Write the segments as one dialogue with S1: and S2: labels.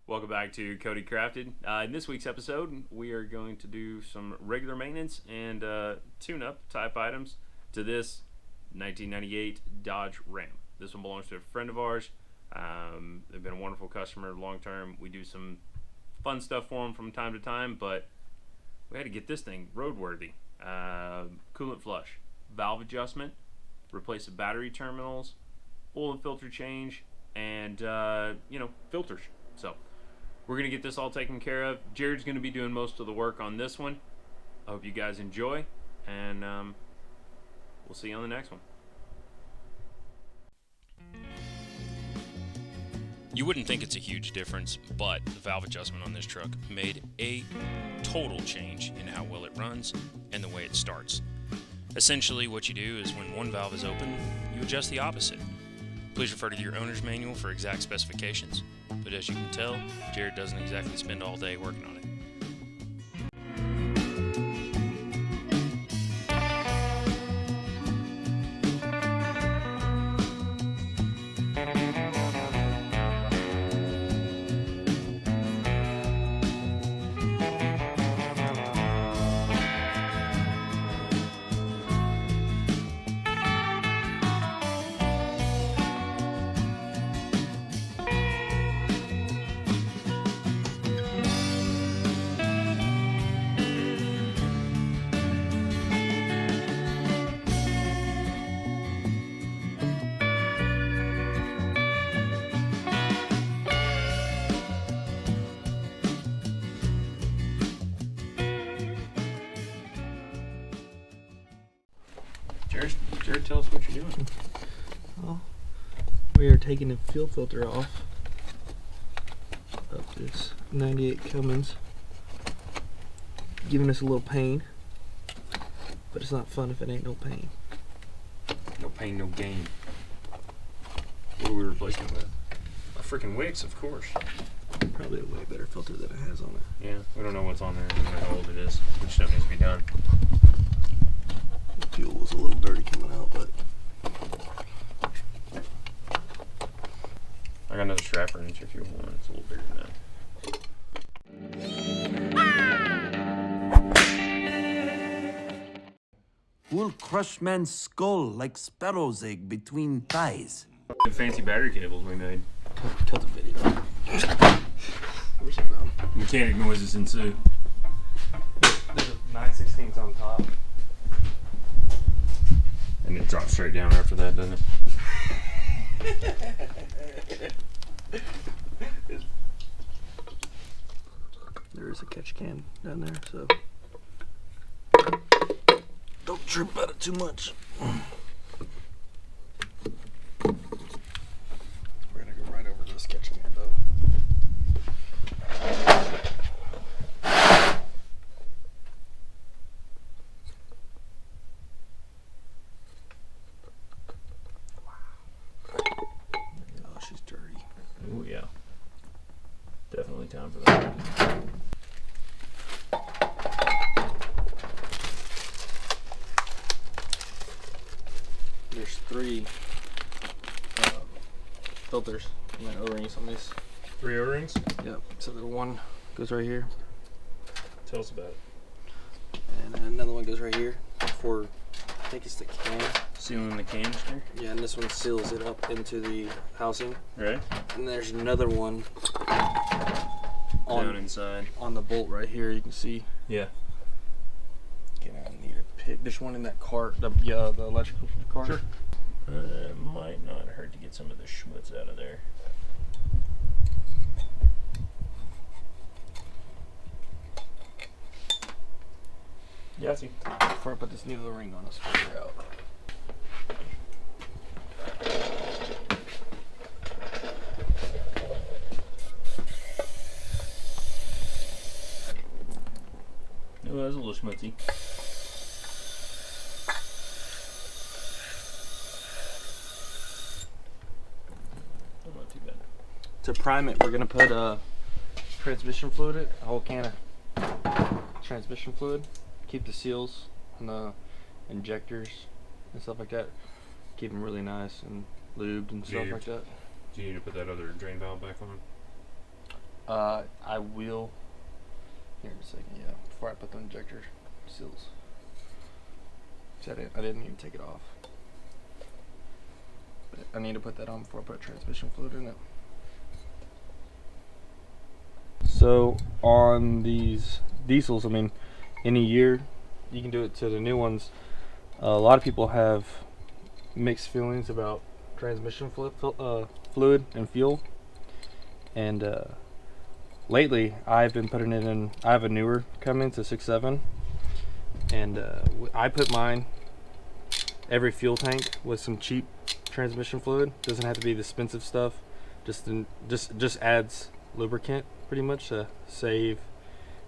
S1: Welcome back to CodyCrafted. In this week's episode, we are going to do some regular maintenance and tune-up type items to this 1998 Dodge Ram. This one belongs to a friend of ours. They've been a wonderful customer long term. We do some fun stuff for them from time to time, but we had to get this thing roadworthy. Coolant flush, valve adjustment, replace the battery terminals, oil and filter change, and filters. So we're going to get this all taken care of. Jared's going to be doing most of the work on this one. I hope you guys enjoy, and we'll see you on the next one.
S2: You wouldn't think it's a huge difference, but the valve adjustment on this truck made a total change in how well it runs and the way it starts. Essentially, what you do is when one valve is open, you adjust the opposite. Please refer to your owner's manual for exact specifications. But as you can tell, Jared doesn't exactly spend all day working on it. Jared, tell us what you're doing.
S3: Well, we are taking the fuel filter off of this 98 Cummins. Giving us a little pain, but it's not fun if it ain't no pain.
S1: No pain, no gain. What are we replacing it with? A freaking Wix, of course.
S3: Probably a way better filter than it has on it.
S1: Yeah, we don't know what's on there. We don't know how old it is. Which stuff needs to be done.
S3: The fuel was a little dirty coming out, but
S1: I got another strap wrench if you want one. It's a little bigger than that.
S4: We'll crush man's skull like sparrow's egg between thighs.
S1: Fancy battery cables we made.
S3: cut the video. Where's it going?
S1: Mechanic noises ensue.
S3: There's a 9/16 on top.
S1: And it drops straight down after that, doesn't it?
S3: There is a catch can down there, so don't trip about it too much. We're gonna go right over this catch can though. Oh, she's dirty.
S1: Oh yeah. Definitely time for that.
S3: There's three filters and then O-rings on these.
S1: 3 O-rings?
S3: Yep. So the one goes right here,
S1: Tell us about it.
S3: and then another one goes right here for, I think it's the can.
S1: Sealing the canister.
S3: Yeah, and this one seals it up into the housing.
S1: Right?
S3: And there's another one
S1: Down inside.
S3: on the bolt right here. You can see.
S1: Yeah.
S3: Okay, I need a pick. There's one in that cart. The electrical cart.
S1: Sure. Might not hurt to get some of the schmutz out of there. Yeah, I see.
S3: Before I put this new ring on, let's figure it out.
S1: Oh, that's a little schmutzy. Not too bad.
S3: To prime it, we're gonna put transmission fluid in it, a whole can of transmission fluid. Keep the seals and the injectors and stuff like that. Keep them really nice and lubed and stuff like that.
S1: Do you need to put that other drain valve back on?
S3: I will here in a second. Yeah, before I put the injector seals. I didn't even take it off. But I need to put that on before I put transmission fluid in it. So on these diesels, I mean, in a year, you can do it to the new ones. A lot of people have mixed feelings about transmission fluid and fuel. And lately, I've been putting it in. I have a newer Cummins, a 6.7, and I put mine every fuel tank with some cheap transmission fluid. Doesn't have to be the expensive stuff. Just adds lubricant pretty much to save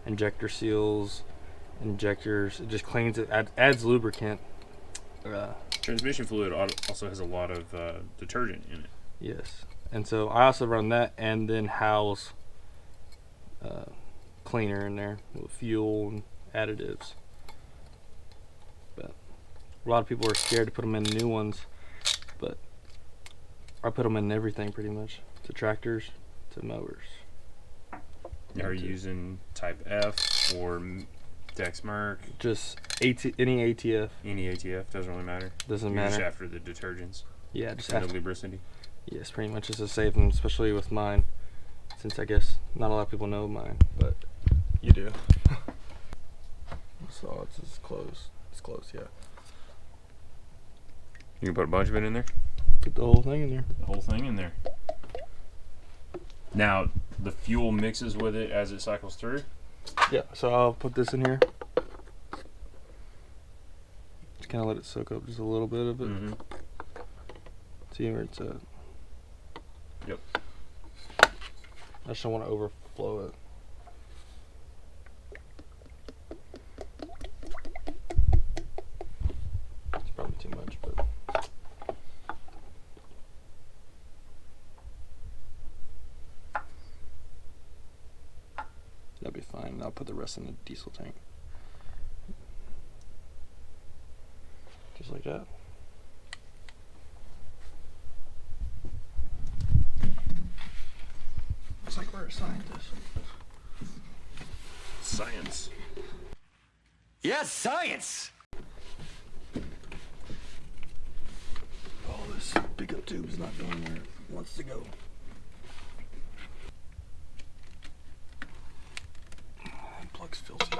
S3: injector seals, injectors. It just cleans it. Adds lubricant.
S2: Transmission fluid also has a lot of detergent in it.
S3: Yes, and so I also run that, and then Howell's cleaner in there with fuel and additives. But a lot of people are scared to put them in new ones, but I put them in everything pretty much, to tractors, to mowers.
S2: Are you using Type F or Dexmerc?
S3: Just any ATF.
S2: Any ATF, doesn't really matter.
S3: Doesn't
S2: You're
S3: matter.
S2: just after the detergents.
S3: Yeah, just
S2: and
S3: after.
S2: the lubricity.
S3: Yes, pretty much. It's to save them, especially with mine, since I guess not a lot of people know mine, but you do. So it's close. It's close, yeah.
S2: You can put a bunch of it in there?
S3: Put the whole thing in there.
S2: The whole thing in there. Now, the fuel mixes with it as it cycles through?
S3: Yeah, so I'll put this in here. Just kind of let it soak up just a little bit of it.
S2: Mm-hmm.
S3: See where it's at.
S2: Yep.
S3: I just don't want to overflow it. It's probably too much, but that'll be fine. I'll put the rest in the diesel tank. Just like that. It's like we're a scientist.
S2: Science.
S4: Yes, science!
S3: Oh, this pickup tube is not going where it wants to go. Plug's filthy.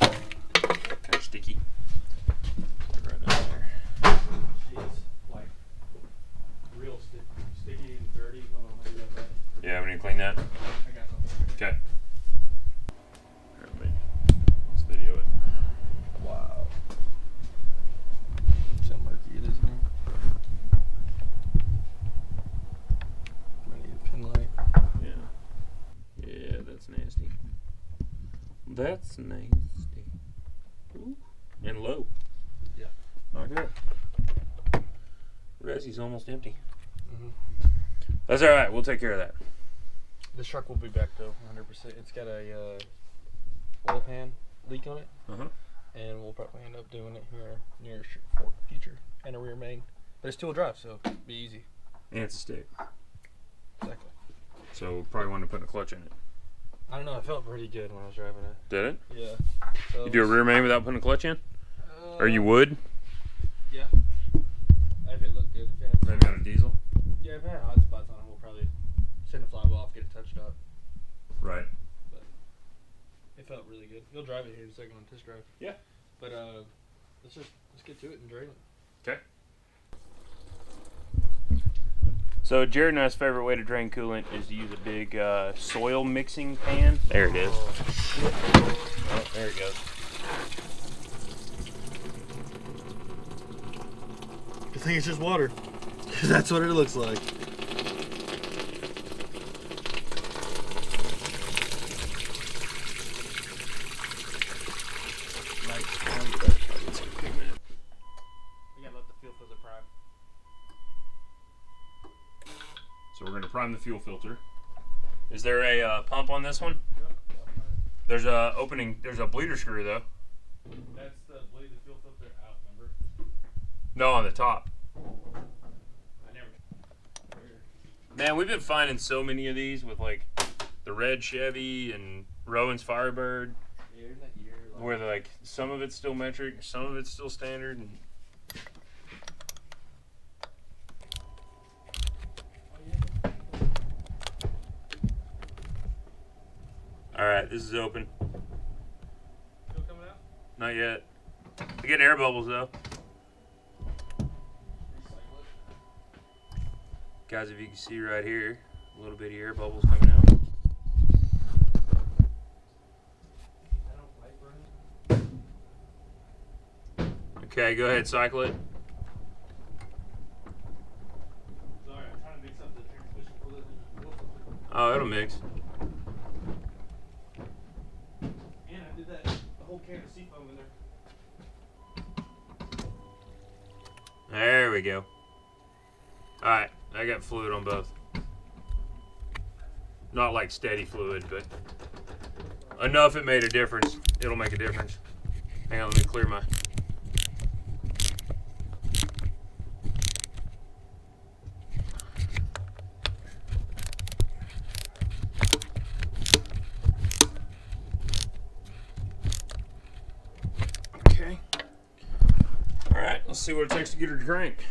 S2: Kind of sticky. Right down there.
S3: It's like real sticky and dirty. Hold on, let me do that.
S2: Yeah, we need to clean that.
S3: I got something.
S2: Okay. Let's video it.
S3: Wow. See how murky it is now? I need a pin light.
S2: Yeah. Yeah, that's nasty. That's nasty. Ooh. And low.
S3: Yeah.
S2: Not good. Resi's almost empty.
S3: Mm-hmm.
S2: That's alright, we'll take care of that.
S3: This truck will be back though, 100%. It's got a oil pan leak on it,
S2: Uh-huh.
S3: and we'll probably end up doing it here near future, and a rear main. But it's two-wheel drive, so it'll be easy.
S2: And it's a stick.
S3: Exactly.
S2: So we'll probably want to put a clutch in it.
S3: I don't know. It felt pretty good when I was driving it.
S2: Did it?
S3: Yeah. So
S2: You do a rear main without putting a clutch in?
S3: Uh,
S2: Or you would?
S3: Yeah. If it looked good.
S2: Maybe on a diesel?
S3: Yeah, if it had hot spots on it, we'll probably send the flywheel off, get it touched up.
S2: Right.
S3: But it felt really good. You'll drive it here in a second on test drive.
S2: Yeah.
S3: But let's get to it and drain it.
S2: Okay.
S1: So Jared and I's favorite way to drain coolant is to use a big soil mixing pan. There it is. Oh, there it goes.
S3: I think it's just water. Because that's what it looks like.
S2: So we're going to prime the fuel filter. Is there a pump on this one? There's a opening. There's a bleeder screw though.
S3: That's the bleed the fuel filter out, remember?
S2: No, on the top.
S3: I never.
S2: Man, we've been finding so many of these with like
S1: the red Chevy and Rowan's Firebird,
S3: Yeahhh,
S1: where like some of it's still metric, some of it's still standard. And all right, this is open.
S3: Still coming out?
S1: Not yet. I get air bubbles though. Guys, if you can see right here, a little bit of air bubbles coming out. Okay, go ahead, cycle it.
S3: Sorry, I'm trying to mix up the transmission fluid.
S1: Oh, it'll mix.
S3: And I did that, the whole can of seafoam in there.
S1: There we go. Alright, I got fluid on both. Not like steady fluid, but enough it made a difference. It'll make a difference. Hang on, let me clear my... Okay. Alright, let's see what it takes to get her to crank.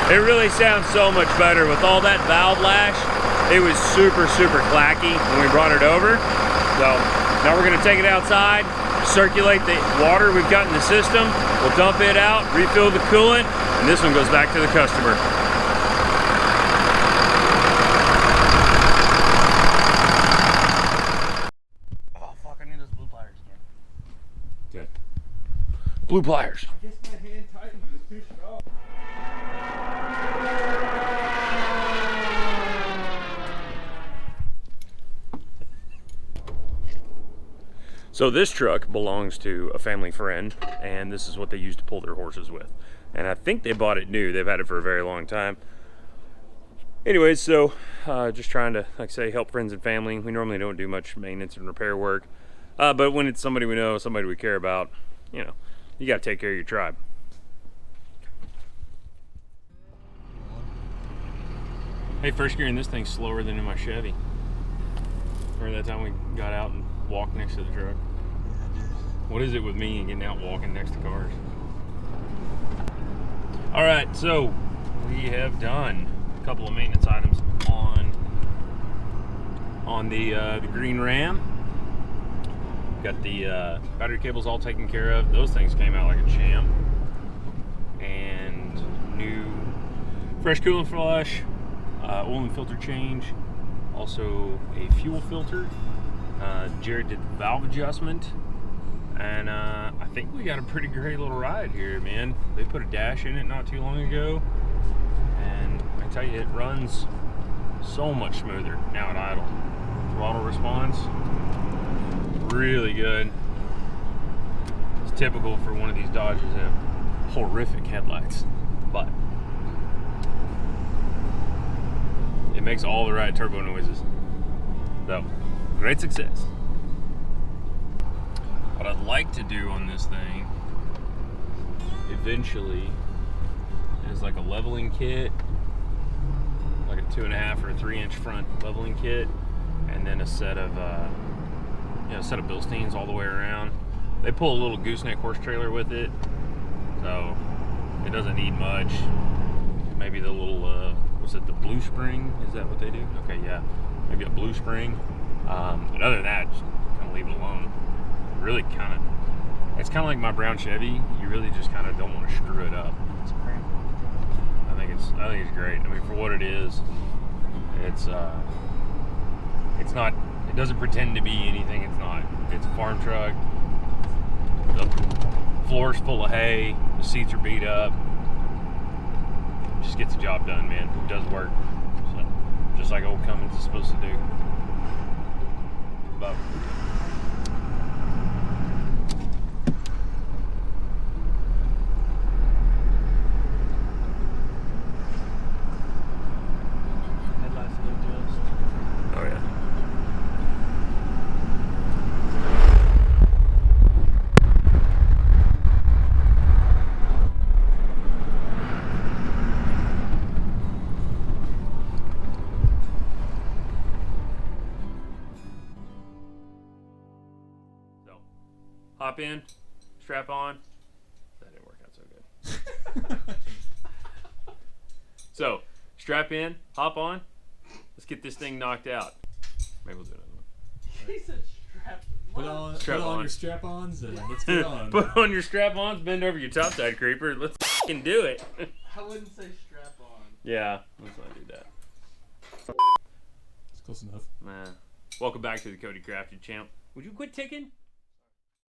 S1: It really sounds so much better with all that valve lash. It was super, super clacky when we brought it over. So now we're gonna take it outside, circulate the water we've got in the system. We'll dump it out, refill the coolant, and this one goes back to the customer.
S3: Oh fuck, I need those blue pliers again.
S1: Okay. Blue pliers.
S3: I guess my hand tightened, but it's too strong.
S1: So this truck belongs to a family friend, and this is what they use to pull their horses with. And I think they bought it new. They've had it for a very long time. Anyways, so just trying to, like I say, help friends and family. We normally don't do much maintenance and repair work. But when it's somebody we know, somebody we care about, you know, you got to take care of your tribe. Hey, first gear in this thing's slower than in my Chevy. Remember that time we got out and walked next to the truck? What is it with me and getting out walking next to cars? All right, so we have done a couple of maintenance items on the green Ram. Got the battery cables all taken care of. Those things came out like a champ. And new fresh coolant flush, oil and filter change, also a fuel filter. Jared did the valve adjustment, and I think we got a pretty great little ride here, man. They put a dash in it not too long ago, and I tell you, it runs so much smoother now at idle. Throttle response, really good. It's typical for one of these Dodges that have horrific headlights, but it makes all the right turbo noises. So, great success. What I'd like to do on this thing eventually is like a leveling kit, like a 2.5 or 3-inch front leveling kit, and then a set of Bilsteins all the way around. They pull a little gooseneck horse trailer with it, so it doesn't need much. Maybe the little was it the blue spring? Is that what they do? Okay, yeah, maybe a blue spring. But other than that, just kind of leave it alone. Really it's kind of like my brown Chevy. You really just kind of don't want to screw it up. I think it's great. I mean, for what it is, it's not. It doesn't pretend to be anything. It's not. It's a farm truck. The floor's full of hay. The seats are beat up. Just gets the job done, man. It does work. So, just like old Cummins is supposed to do. But hop in, strap on. That didn't work out so good. So, strap in, hop on. Let's get this thing knocked out. Maybe we'll do another one.
S5: He said strap.
S6: Put on your strap-ons and let's get on.
S1: Put on your strap-ons, bend over your topside creeper. Let's fucking do it.
S5: I wouldn't say strap on.
S1: Yeah, let's not do that.
S6: It's close enough.
S1: Nah. Welcome back to the CodyCrafted channel. Would you quit ticking?